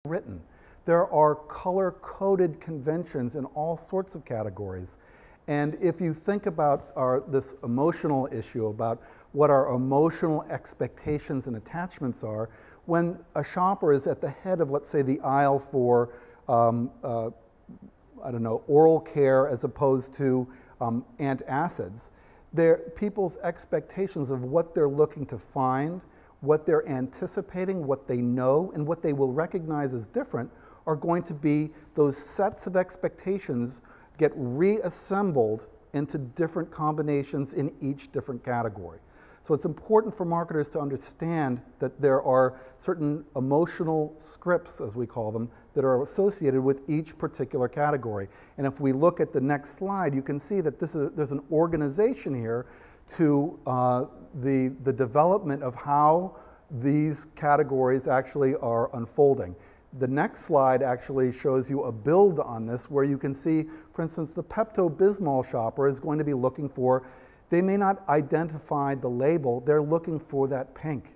written. There are color-coded conventions in all sorts of categories. And if you think about this emotional issue, about what our emotional expectations and attachments are, when a shopper is at the head of, let's say, the aisle for, I don't know, oral care as opposed to antacids, people's expectations of what they're looking to find, what they're anticipating, what they know, and what they will recognize as different are going to be those sets of expectations get reassembled into different combinations in each different category. So it's important for marketers to understand that there are certain emotional scripts, as we call them, that are associated with each particular category. And if we look at the next slide, you can see that there's an organization here to the development of how these categories actually are unfolding. The next slide actually shows you a build on this where you can see, for instance, the Pepto-Bismol shopper is going to be looking for, they may not identify the label, they're looking for that pink.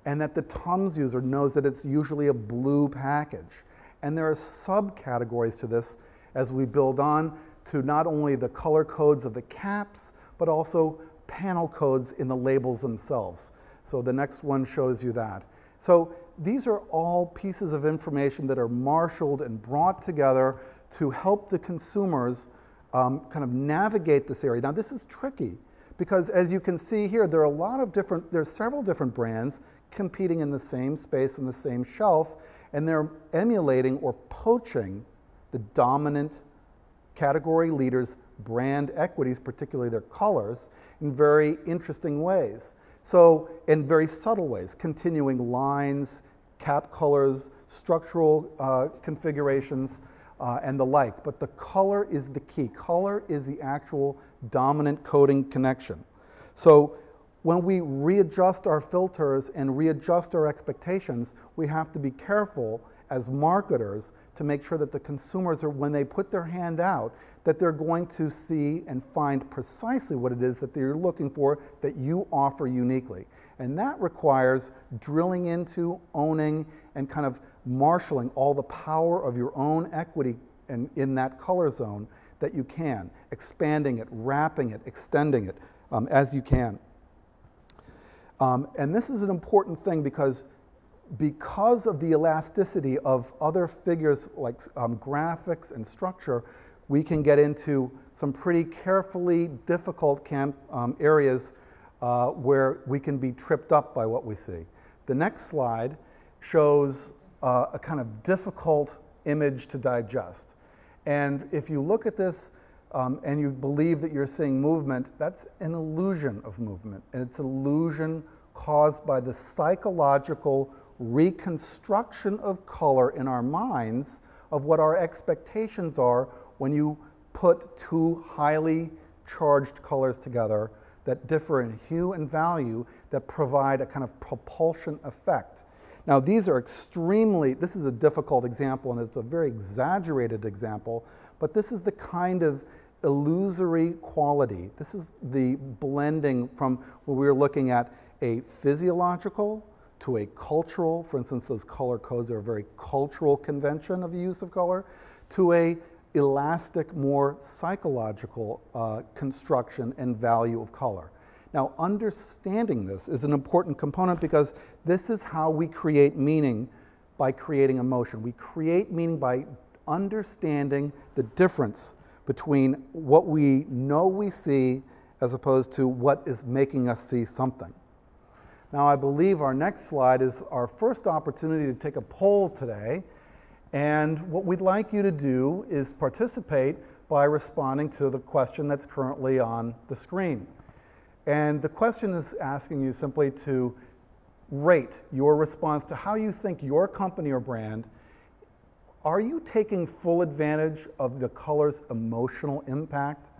And that the Tums user knows that it's usually a blue package. And there are subcategories to this as we build on to not only the color codes of the caps, but also panel codes in the labels themselves. So the next one shows you that. So these are all pieces of information that are marshaled and brought together to help the consumers kind of navigate this area. Now this is tricky because as you can see here, there are there's several different brands competing in the same space and the same shelf, and they're emulating or poaching the dominant category leaders' brand equities, particularly their colors, in very interesting ways. So, in very subtle ways, continuing lines, cap colors, structural configurations, and the like. But the color is the key. Color is the actual dominant coding connection. So, when we readjust our filters and readjust our expectations, we have to be careful as marketers to make sure that the consumers are, when they put their hand out, that they're going to see and find precisely what it is that they're looking for that you offer uniquely. And that requires drilling into, owning, and kind of marshaling all the power of your own equity in that color zone that you can, expanding it, wrapping it, extending it as you can. And this is an important thing because of the elasticity of other figures like graphics and structure, we can get into some pretty carefully difficult areas where we can be tripped up by what we see. The next slide shows a kind of difficult image to digest. And if you look at this and you believe that you're seeing movement, that's an illusion of movement. And it's an illusion caused by the psychological reconstruction of color in our minds of what our expectations are when you put two highly charged colors together that differ in hue and value that provide a kind of propulsion effect. Now these are this is a difficult example and it's a very exaggerated example, but this is the kind of illusory quality. This is the blending from where we're looking at a physiological to a cultural, for instance, those color codes are a very cultural convention of the use of color, to a elastic, more psychological construction and value of color. Now, understanding this is an important component because this is how we create meaning by creating emotion. We create meaning by understanding the difference between what we know we see as opposed to what is making us see something. Now, I believe our next slide is our first opportunity to take a poll today. And what we'd like you to do is participate by responding to the question that's currently on the screen. And the question is asking you simply to rate your response to how you think your company or brand, are you taking full advantage of the color's emotional impact?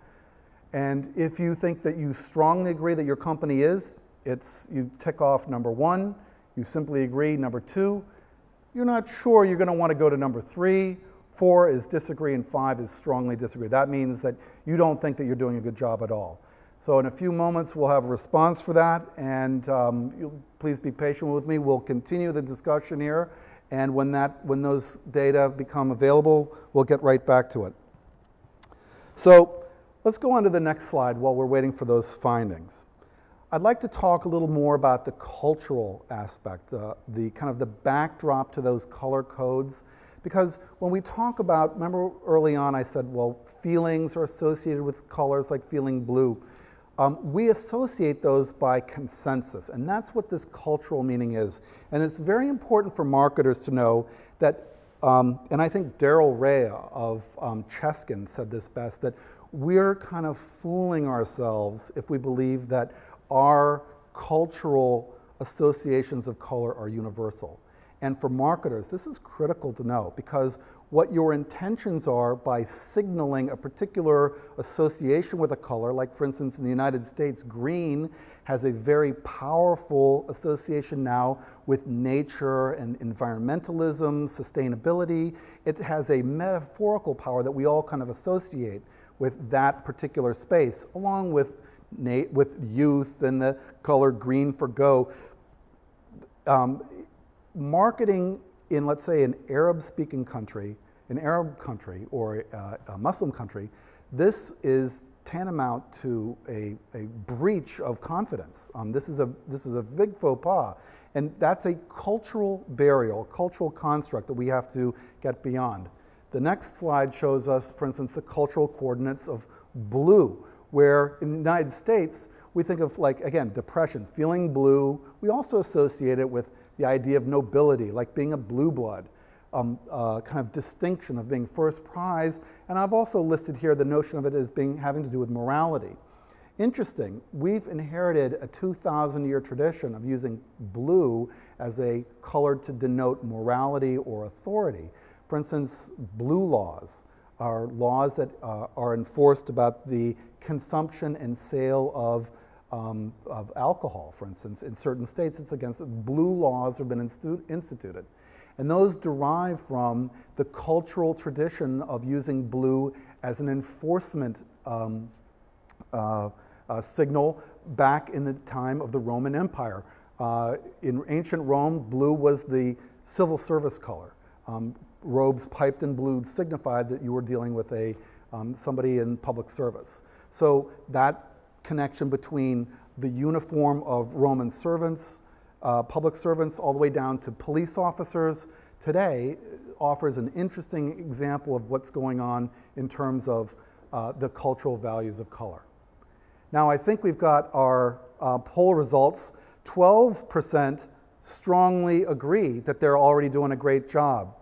And if you think that you strongly agree that your company is, you tick off number 1, you simply agree, number 2, you're not sure, you're going to want to go to number 3, 4 is disagree, and 5 is strongly disagree. That means that you don't think that you're doing a good job at all. So in a few moments we'll have a response for that, and please be patient with me. We'll continue the discussion here, And when those data become available, we'll get right back to it. So let's go on to the next slide while we're waiting for those findings. I'd like to talk a little more about the cultural aspect, the kind of the backdrop to those color codes. Because when we talk about, remember early on I said, well, feelings are associated with colors like feeling blue. We associate those by consensus, and that's what this cultural meaning is. And it's very important for marketers to know that, and I think Daryl Ray of Cheskin said this best, that we're kind of fooling ourselves if we believe that our cultural associations of color are universal. And for marketers, this is critical to know, because what your intentions are by signaling a particular association with a color, like for instance in the United States, green has a very powerful association now with nature and environmentalism, sustainability. It has a metaphorical power that we all kind of associate with that particular space, along with youth and the color green for go. Marketing in, let's say, an Arab-speaking country, an Arab country or a Muslim country, this is tantamount to a breach of confidence. This is a big faux pas, and that's a cultural barrier, cultural construct that we have to get beyond. The next slide shows us, for instance, the cultural coordinates of blue, where in the United States, we think of, like, again, depression, feeling blue. We also associate it with the idea of nobility, like being a blue blood, kind of distinction of being first prize. And I've also listed here the notion of it as having to do with morality. Interesting, we've inherited a 2,000-year tradition of using blue as a color to denote morality or authority. For instance, blue laws are laws that are enforced about the consumption and sale of alcohol, for instance. In certain states, it's against blue laws have been instituted. And those derive from the cultural tradition of using blue as an enforcement signal back in the time of the Roman Empire. In ancient Rome, blue was the civil service color. Robes piped in blue signified that you were dealing with somebody in public service. So that connection between the uniform of Roman servants, public servants, all the way down to police officers today offers an interesting example of what's going on in terms of the cultural values of color. Now I think we've got our poll results. 12% strongly agree that they're already doing a great job.